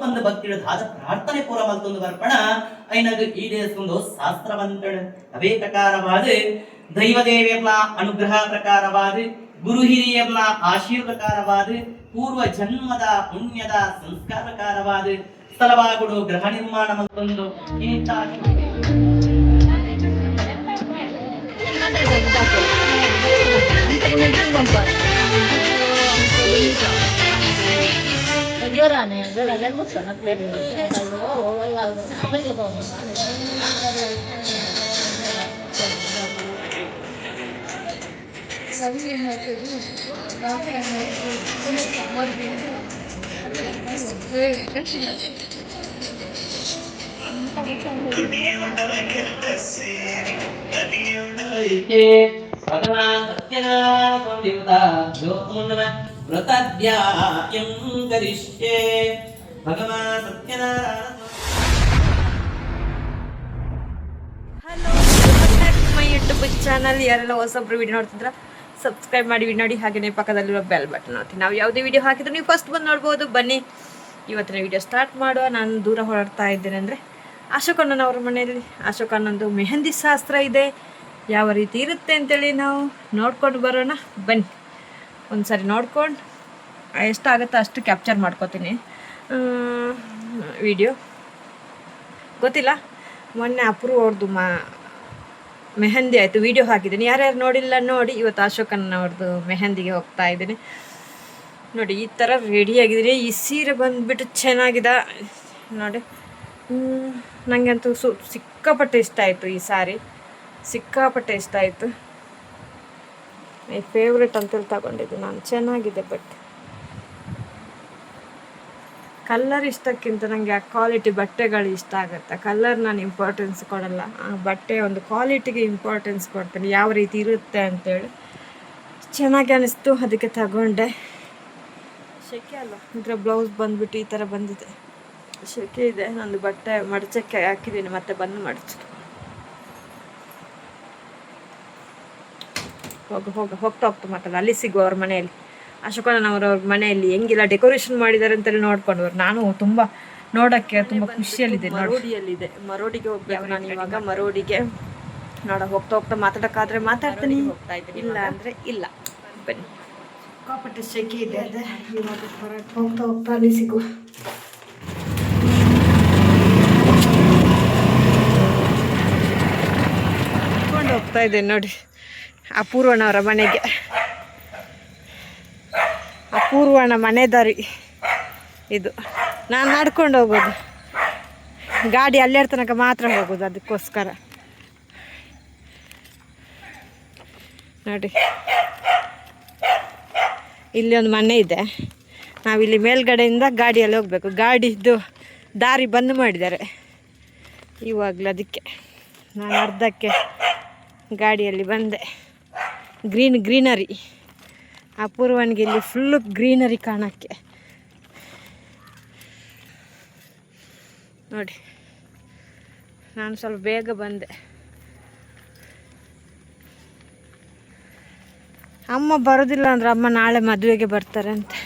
ಒಂದು ಭಕ್ತಿಯ ದಾದ ಪ್ರಾರ್ಥನೆ ಪೂರ ಮಲ್ತೊಂದು ಬರ್ಪಣ ಐನದು ಈಡೇರಿಸಿಕೊಂಡು ಶಾಸ್ತ್ರವಂತಳು ಅವೇ ಪ್ರಕಾರವಾದ ದೈವದೇವಿಯರ್ನ ಅನುಗ್ರಹ ಪ್ರಕಾರವಾದ ಗುರು ಹಿರಿಯರ್ನ ಆಶೀರ್ವಕಾರವಾದ ಪೂರ್ವ ಜನ್ಮದ ಪುಣ್ಯದ ಸಂಸ್ಕಾರ ಪ್ರಕಾರವಾದ ಸ್ಥಳವಾಗುಡು ಗ್ರಹ ನಿರ್ಮಾಣ ಮತ್ತೊಂದು ಇಂಥ ಭಗವಾನ್ ಸತ್ಯನಾರಾಯಣ ದೇವತಾ ಜ್ಯೋತಿರ್ಮಯ ವ್ರತದ್ಯಾಯಂ ಕರಿಷ್ಯೆ ಭಗವಾನ್ Satyanarayana. Hello, my YouTube channel ಯಾರೆಲ್ಲ ಹೊಸಬ್ರು ವಿಡಿಯೋ ನೋಡ್ತಿದ್ರ ಸಬ್ಸ್ಕ್ರೈಬ್ ಮಾಡಿ ವಿಡಿಯೋ ನೋಡಿ, ಹಾಗೆಯೇ ಪಕ್ಕದಲ್ಲಿರೋ ಬೆಲ್ ಬಟನ್ ನೋಡಿ. ನಾವು ಯಾವುದೇ ವಿಡಿಯೋ ಹಾಕಿದ್ರೆ ನೀವು ಫಸ್ಟ್ ಬಂದು ನೋಡ್ಬೋದು. ಬನ್ನಿ ಇವತ್ತಿನ ವಿಡಿಯೋ ಸ್ಟಾರ್ಟ್ ಮಾಡುವ. ನಾನು ದೂರ ಹೊರಡ್ತಾ ಇದ್ದೇನೆ ಅಂದರೆ ಅಶೋಕಣ್ಣನವ್ರ ಮನೆಯಲ್ಲಿ ಅಶೋಕಣ್ಣಂದು ಮೆಹಂದಿ ಶಾಸ್ತ್ರ ಇದೆ. ಯಾವ ರೀತಿ ಇರುತ್ತೆ ಅಂತೇಳಿ ನಾವು ನೋಡ್ಕೊಂಡು ಬರೋಣ ಬನ್ನಿ. ಒಂದು ಸರಿ ನೋಡ್ಕೊಂಡು ಎಷ್ಟಾಗುತ್ತೋ ಅಷ್ಟು ಕ್ಯಾಪ್ಚರ್ ಮಾಡ್ಕೋತೀನಿ ವಿಡಿಯೋ. ಗೊತ್ತಿಲ್ಲ, ಮೊನ್ನೆ ಅಪೂರ್ವ ಅವ್ರದ್ದು ಮೆಹಂದಿ ಆಯಿತು, ವಿಡಿಯೋ ಹಾಕಿದ್ದೀನಿ. ಯಾರ್ಯಾರು ನೋಡಿಲ್ಲ ನೋಡಿ. ಇವತ್ತು ಅಶೋಕಣ್ಣನವ್ರದ್ದು ಮೆಹಂದಿಗೆ ಹೋಗ್ತಾ ಇದ್ದೀನಿ. ನೋಡಿ ಈ ಥರ ರೆಡಿಯಾಗಿದ್ದೀನಿ. ಈ ಸೀರೆ ಬಂದುಬಿಟ್ಟು ಚೆನ್ನಾಗಿದೆ ನೋಡಿ. ನನಗೆ ಅಂತೂ ಸಿಕ್ಕಾಪಟ್ಟೆ ಇಷ್ಟ ಆಯಿತು. ಈ ಸಾರಿ ಸಿಕ್ಕಾಪಟ್ಟೆ ಇಷ್ಟ ಆಯಿತು. ಮೈ ಫೇವ್ರೆಟ್ ಅಂತೇಳಿ ತಗೊಂಡಿದ್ದು ನಾನು. ಚೆನ್ನಾಗಿದೆ. ಬಟ್ ಕಲ್ಲರ್ ಇಷ್ಟಕ್ಕಿಂತ ನನಗೆ ಆ ಕ್ವಾಲಿಟಿ ಬಟ್ಟೆಗಳು ಇಷ್ಟ ಆಗುತ್ತೆ. ಕಲ್ಲರ್ ನಾನು ಇಂಪಾರ್ಟೆನ್ಸ್ ಕೊಡಲ್ಲ, ಆ ಬಟ್ಟೆ ಒಂದು ಕ್ವಾಲಿಟಿಗೆ ಇಂಪಾರ್ಟೆನ್ಸ್ ಕೊಡ್ತೀನಿ, ಯಾವ ರೀತಿ ಇರುತ್ತೆ ಅಂತೇಳಿ. ಚೆನ್ನಾಗಿ ಅನ್ನಿಸ್ತು, ಅದಕ್ಕೆ ತಗೊಂಡೆ. ಶೆಕೆ ಅಲ್ಲ, ಇದರ ಬ್ಲೌಸ್ ಬಂದುಬಿಟ್ಟು ಈ ಥರ ಬಂದಿದೆ. ಶೆಕೆ ಇದೆ. ನಂದು ಬಟ್ಟೆ ಮಡಚಕ್ಕೆ ಹಾಕಿದ್ದೀನಿ, ಮತ್ತೆ ಬಂದು ಮಡಚು. ಹೋಗ್ತಾ ಮಾತಾಡ. ಅಲ್ಲಿ ಸಿಗುವ ಅವ್ರ ಮನೆಯಲ್ಲಿ, ಅಶೋಕಣ್ಣನವ್ರ ಮನೆಯಲ್ಲಿ ಹೆಂಗಿಲ್ಲ ಡೆಕೋರೇಷನ್ ಮಾಡಿದ್ದಾರೆ ಅಂತೇಳಿ ನೋಡ್ಕೊಂಡವ್ರು. ನಾನು ತುಂಬ ನೋಡೋಕ್ಕೆ ತುಂಬ ಖುಷಿಯಲ್ಲಿದೆ. ಮರೋಡಿಯಲ್ಲಿದೆ, ಮರೋಡಿಗೆ ಹೋಗ್ಬೇಕು ನಾನು ಇವಾಗ. ಮರೋಡಿಗೆ ಹೋಗ್ತಾ ಮಾತಾಡೋಕ್ಕಾದ್ರೆ ಮಾತಾಡ್ತೀನಿ, ಇಲ್ಲ ಅಂದರೆ ಇಲ್ಲ. ಬನ್ನಿ. ಸಿಕ್ಕಾಪಟ್ಟೆ ಶೆಕೆ ಇದೆ. ಅದೇ ಇವಾಗ ಹೋಗ್ತಾ ಅಲ್ಲಿ ಸಿಗುವ. ಕರ್ಕೊಂಡು ಹೋಗ್ತಾ ಇದ್ದೇನೆ ನೋಡಿ ಅಪೂರ್ವನವರ ಮನೆಗೆ. ಅಪೂರ್ವನ ಮನೆ ದಾರಿ ಇದು. ನಾನು ನಡ್ಕೊಂಡು ಹೋಗೋದು, ಗಾಡಿ ಅಲ್ಲೇರ್ ತನಕ ಮಾತ್ರ ಹೋಗೋದು. ಅದಕ್ಕೋಸ್ಕರ ನೋಡಿ, ಇಲ್ಲಿ ಒಂದು ಮನೆ ಇದೆ. ನಾವಿಲ್ಲಿ ಮೇಲ್ಗಡೆಯಿಂದ ಗಾಡಿಯಲ್ಲಿ ಹೋಗಬೇಕು. ಗಾಡಿದ್ದು ದಾರಿ ಬಂದ್ ಮಾಡಿದ್ದಾರೆ ಇವಾಗಲೂ. ಅದಕ್ಕೆ ನಾನು ಅರ್ಧಕ್ಕೆ ಗಾಡಿಯಲ್ಲಿ ಬಂದೆ. ಗ್ರೀನರಿ. ಅಪೂರ್ವನಿಗೆ ಇಲ್ಲಿ ಫುಲ್ಲು ಗ್ರೀನರಿ ಕಾಣೋಕ್ಕೆ ನೋಡಿ. ನಾನು ಸ್ವಲ್ಪ ಬೇಗ ಬಂದೆ. ಅಮ್ಮ ಬರೋದಿಲ್ಲ ಅಂದ್ರೆ ಅಮ್ಮ ನಾಳೆ ಮದುವೆಗೆ ಬರ್ತಾರೆ ಅಂತೆ.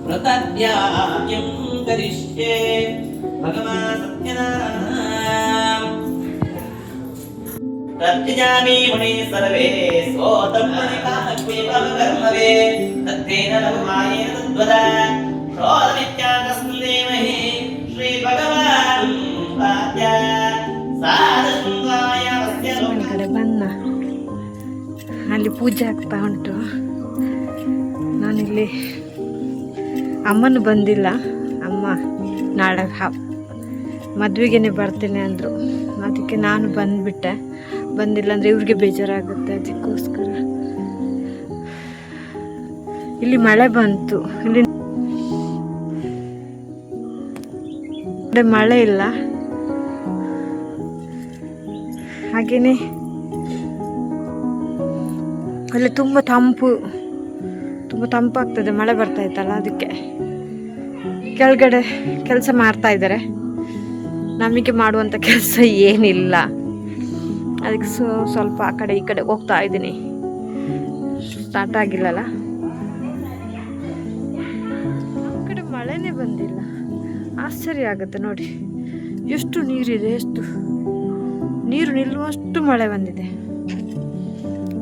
ವ್ರತದ್ಯಾಯಂ ಕರಿಷ್ಯೆ ಭಗವಾನ್ ಸತ್ಯನಾರಾಯಣ. ಪ್ರತ್ಯಜಾಮಿ ಮುನಿ ಸರ್ವೇ ಸ್ವೋತಮನಿಕಾಮೇ ಕರ್ಮವೇ ತತ್ತೇನ ಲಭಮಾಯೇನ ತದ್ವದ ಶೋಧಮಿತ್ಯಾಗಸ್ಮದೇಮಹಿ ಶ್ರೀ ಭಗವಾನ್ ಪಾದ್ಯ ಸಾಧಸುಂದಾಯ ವಸ್ಯ. ಕಡೆ ಬನ್ನ ಅಲ್ಲಿ ಪೂಜೆ ಆಗ್ತಾ ಉಂಟು. ನಾನಿಲ್ಲಿ ಅಮ್ಮನು ಬಂದಿಲ್ಲ. ಅಮ್ಮ ನಾಳೆ ಮದುವೆಗೇ ಬರ್ತೀನಿ ಅಂದರು. ಅದಕ್ಕೆ ನಾನು ಬಂದುಬಿಟ್ಟೆ. ಬಂದಿಲ್ಲ ಅಂದರೆ ಇವ್ರಿಗೆ ಬೇಜಾರಾಗುತ್ತೆ, ಅದಕ್ಕೋಸ್ಕರ. ಇಲ್ಲಿ ಮಳೆ ಬಂತು. ಇಲ್ಲಿ ಮಳೆ ಇಲ್ಲ. ಹಾಗೆಯೇ ಅಲ್ಲಿ ತುಂಬ ತಂಪಾಗ್ತದೆ, ಮಳೆ ಬರ್ತಾ ಇತ್ತಲ್ಲ. ಅದಕ್ಕೆ ಕೆಳಗಡೆ ಕೆಲಸ ಮಾಡ್ತಾ ಇದ್ದಾರೆ. ನಮಗೆ ಮಾಡುವಂಥ ಕೆಲಸ ಏನಿಲ್ಲ. ಅದಕ್ಕೆ ಸ್ವಲ್ಪ ಆ ಕಡೆ ಈ ಕಡೆ ಹೋಗ್ತಾ ಇದ್ದೀನಿ. ಸ್ಟಾರ್ಟ್ ಆಗಿಲ್ಲಲ್ಲ. ಆ ಕಡೆ ಮಳೆನೇ ಬಂದಿಲ್ಲ. ಆಶ್ಚರ್ಯ ಆಗುತ್ತೆ ನೋಡಿ, ಎಷ್ಟು ನೀರಿದೆ, ಎಷ್ಟು ನೀರು ನಿಲ್ಲುವಷ್ಟು ಮಳೆ ಬಂದಿದೆ.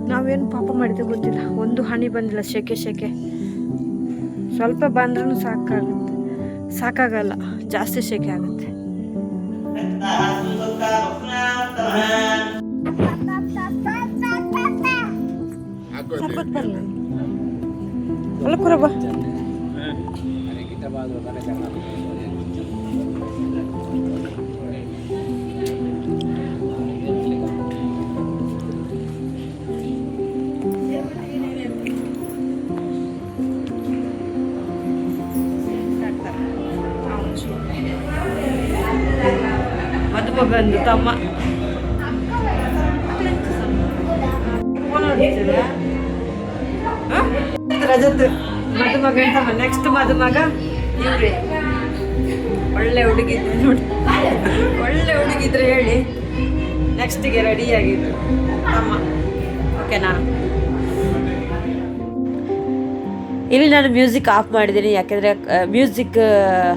ನಾವೇನು ಪಾಪ ಮಾಡಿದೆ ಗೊತ್ತಿಲ್ಲ, ಒಂದು ಹನಿ ಬಂದಿಲ್ಲ. ಸೆಕೆ ಸ್ವಲ್ಪ ಬಂದ್ರೂ ಸಾಕಾಗಲ್ಲ, ಜಾಸ್ತಿ ಸೆಕೆ ಆಗುತ್ತೆ. ಅಲ್ಲ ಕುರಬ ಮದುವೆ ಬಂದು ತಮ್ಮ ರಜತ್ ಮದುಮಗ ತಮ್ಮ. ನೆಕ್ಸ್ಟ್ ಮದುಮಗ ಇವ್ರೆ. ಒಳ್ಳೆ ಹುಡುಗಿದ್ರೆ ನೋಡಿ, ಒಳ್ಳೆ ಹುಡುಗಿದ್ರೆ ಹೇಳಿ. ನೆಕ್ಸ್ಟಿಗೆ ರೆಡಿಯಾಗಿದ್ರು ತಮ್ಮ. ಓಕೆನಾ? ಇಲ್ಲಿ ನಾನು ಮ್ಯೂಸಿಕ್ ಆಫ್ ಮಾಡಿದ್ದೀನಿ. ಯಾಕೆಂದರೆ ಮ್ಯೂಸಿಕ್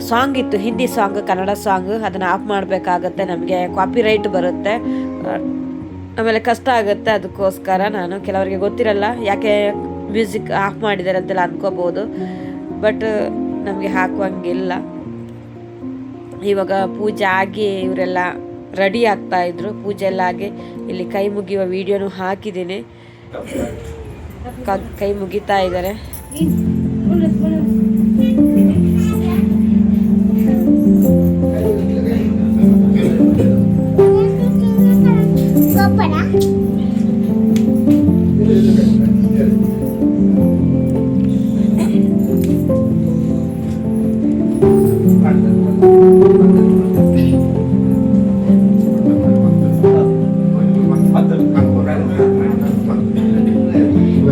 ಸಾಂಗ್ ಇತ್ತು, ಹಿಂದಿ ಸಾಂಗ್, ಕನ್ನಡ ಸಾಂಗ್. ಅದನ್ನು ಆಫ್ ಮಾಡಬೇಕಾಗತ್ತೆ, ನಮಗೆ ಕಾಪಿರೈಟ್ ಬರುತ್ತೆ, ಆಮೇಲೆ ಕಷ್ಟ ಆಗುತ್ತೆ. ಅದಕ್ಕೋಸ್ಕರ ನಾನು, ಕೆಲವರಿಗೆ ಗೊತ್ತಿರಲ್ಲ ಯಾಕೆ ಮ್ಯೂಸಿಕ್ ಆಫ್ ಮಾಡಿದ್ದಾರೆ ಅಂತೆಲ್ಲ ಅಂದ್ಕೋಬೋದು. ಬಟ್ ನಮಗೆ ಹಾಕುವಂಗಿಲ್ಲ. ಇವಾಗ ಪೂಜೆ ಆಗಿ ಇವರೆಲ್ಲ ರೆಡಿ ಆಗ್ತಾಯಿದ್ರು. ಪೂಜೆ ಎಲ್ಲ ಆಗಿ ಇಲ್ಲಿ ಕೈ ಮುಗಿಯುವ ವಿಡಿಯೋನು ಹಾಕಿದ್ದೀನಿ. ಕೈ ಮುಗಿತಾ ಇದ್ದಾರೆ.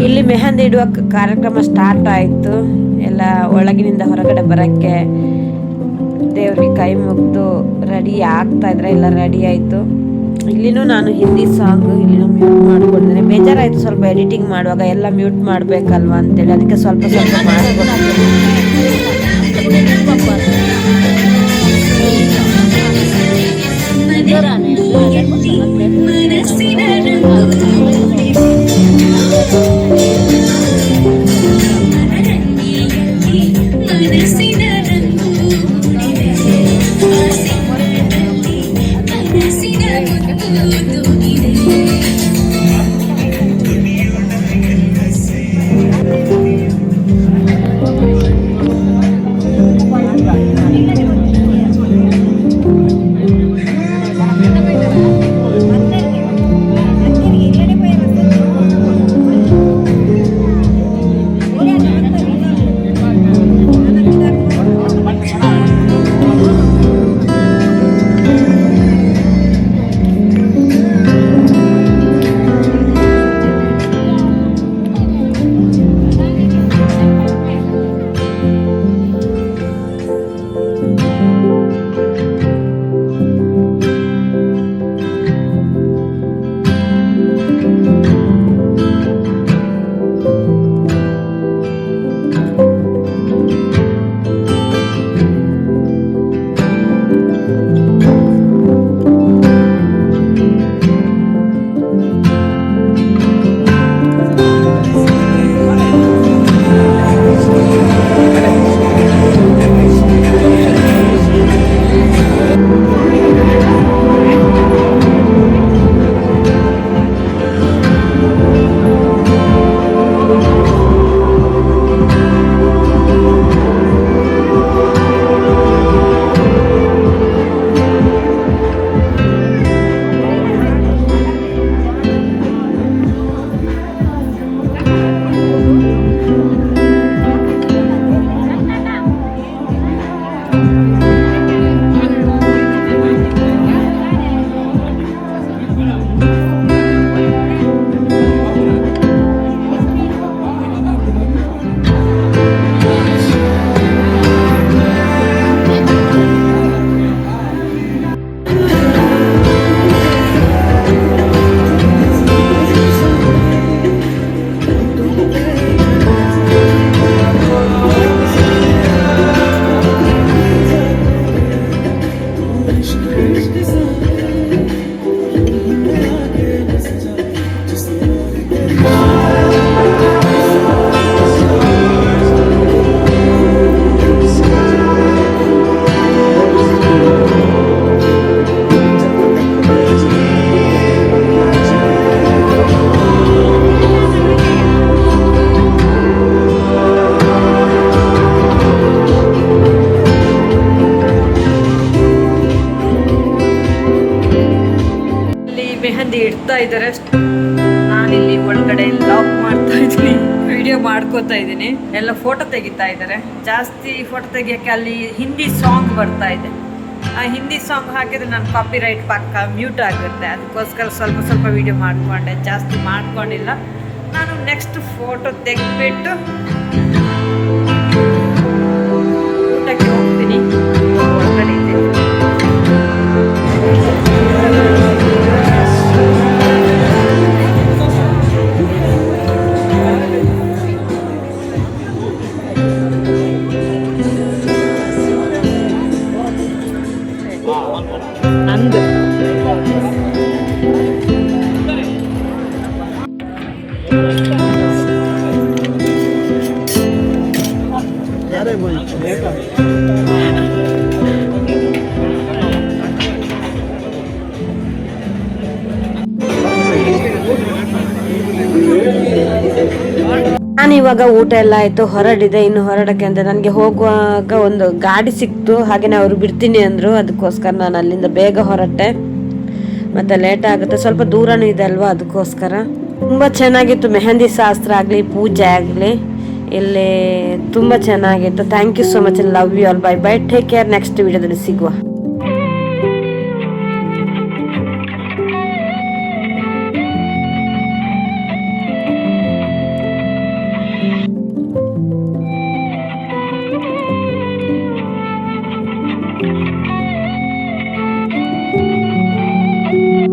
ಇಲ್ಲಿ ಮೆಹಂದಿ ಇಡುವ ಕಾರ್ಯಕ್ರಮ ಸ್ಟಾರ್ಟ್ ಆಯಿತು. ಎಲ್ಲ ಒಳಗಿನಿಂದ ಹೊರಗಡೆ ಬರೋಕ್ಕೆ ದೇವ್ರಿಗೆ ಕೈ ಮುಗಿದು ರೆಡಿ ಆಗ್ತಾ ಇದ್ರೆ ಎಲ್ಲ ರೆಡಿ ಆಯಿತು. ಇಲ್ಲಿನೂ ನಾನು ಹಿಂದಿ ಸಾಂಗ್ ಇಲ್ಲಿನೂ ಮ್ಯೂಟ್ ಮಾಡಿಕೊಂಡಿದ್ದೇನೆ. ಬೇಜಾರಾಯಿತು ಸ್ವಲ್ಪ ಎಡಿಟಿಂಗ್ ಮಾಡುವಾಗ, ಎಲ್ಲ ಮ್ಯೂಟ್ ಮಾಡಬೇಕಲ್ವಾ ಅಂತೇಳಿ. ಅದಕ್ಕೆ ಸ್ವಲ್ಪ ಇದ್ದಾರೆ. ನಾನಿಲ್ಲಿ ಒಳಗಡೆ ಲಾಕ್ ಮಾಡ್ತಾ ಇದ್ದೀನಿ, ವಿಡಿಯೋ ಮಾಡ್ಕೋತಾ ಇದ್ದೀನಿ. ಎಲ್ಲ ಫೋಟೋ ತೆಗಿತಾ ಇದ್ದಾರೆ. ಜಾಸ್ತಿ ಫೋಟೋ ತೆಗಿಯೋಕ್ಕೆ ಅಲ್ಲಿ ಹಿಂದಿ ಸಾಂಗ್ ಬರ್ತಾ ಇದೆ. ಆ ಹಿಂದಿ ಸಾಂಗ್ ಹಾಕಿದ್ರೆ ನನ್ನ ಕಾಪಿ ರೈಟ್ ಪಕ್ಕ ಮ್ಯೂಟ್ ಆಗುತ್ತೆ. ಅದಕ್ಕೋಸ್ಕರ ಸ್ವಲ್ಪ ಸ್ವಲ್ಪ ವಿಡಿಯೋ ಮಾಡಿಕೊಂಡೆ, ಜಾಸ್ತಿ ಮಾಡ್ಕೊಂಡಿಲ್ಲ. ನಾನು ನೆಕ್ಸ್ಟ್ ಫೋಟೋ ತೆಗೆದ್ಬಿಟ್ಟು ಊಟಕ್ಕೆ ಹೋಗ್ತೀನಿ. ಹೊರಗಡೆ ಇದೆ. ನಂದು ನಾನು ಇವಾಗ ಊಟ ಎಲ್ಲ ಆಯಿತು, ಹೊರಡಿದೆ. ಇನ್ನು ಹೊರಡಕ್ಕೆ ಅಂತ ನನಗೆ ಹೋಗುವಾಗ ಒಂದು ಗಾಡಿ ಸಿಕ್ತು, ಹಾಗೆಯೇ ಅವರು ಬಿಡ್ತೀನಿ ಅಂದರು. ಅದಕ್ಕೋಸ್ಕರ ನಾನು ಅಲ್ಲಿಂದ ಬೇಗ ಹೊರಟೆ. ಮತ್ತು ಲೇಟ್ ಆಗುತ್ತೆ, ಸ್ವಲ್ಪ ದೂರನೂ ಇದೆ ಅಲ್ವಾ, ಅದಕ್ಕೋಸ್ಕರ. ತುಂಬ ಚೆನ್ನಾಗಿತ್ತು ಮೆಹಂದಿ ಶಾಸ್ತ್ರ ಆಗಲಿ ಪೂಜೆ ಆಗಲಿ ಇಲ್ಲಿ ತುಂಬ ಚೆನ್ನಾಗಿತ್ತು. Thank you so much. Love you all. Bye bye. Take care. Next ವಿಡಿಯೋದಲ್ಲಿ ಸಿಗುವ.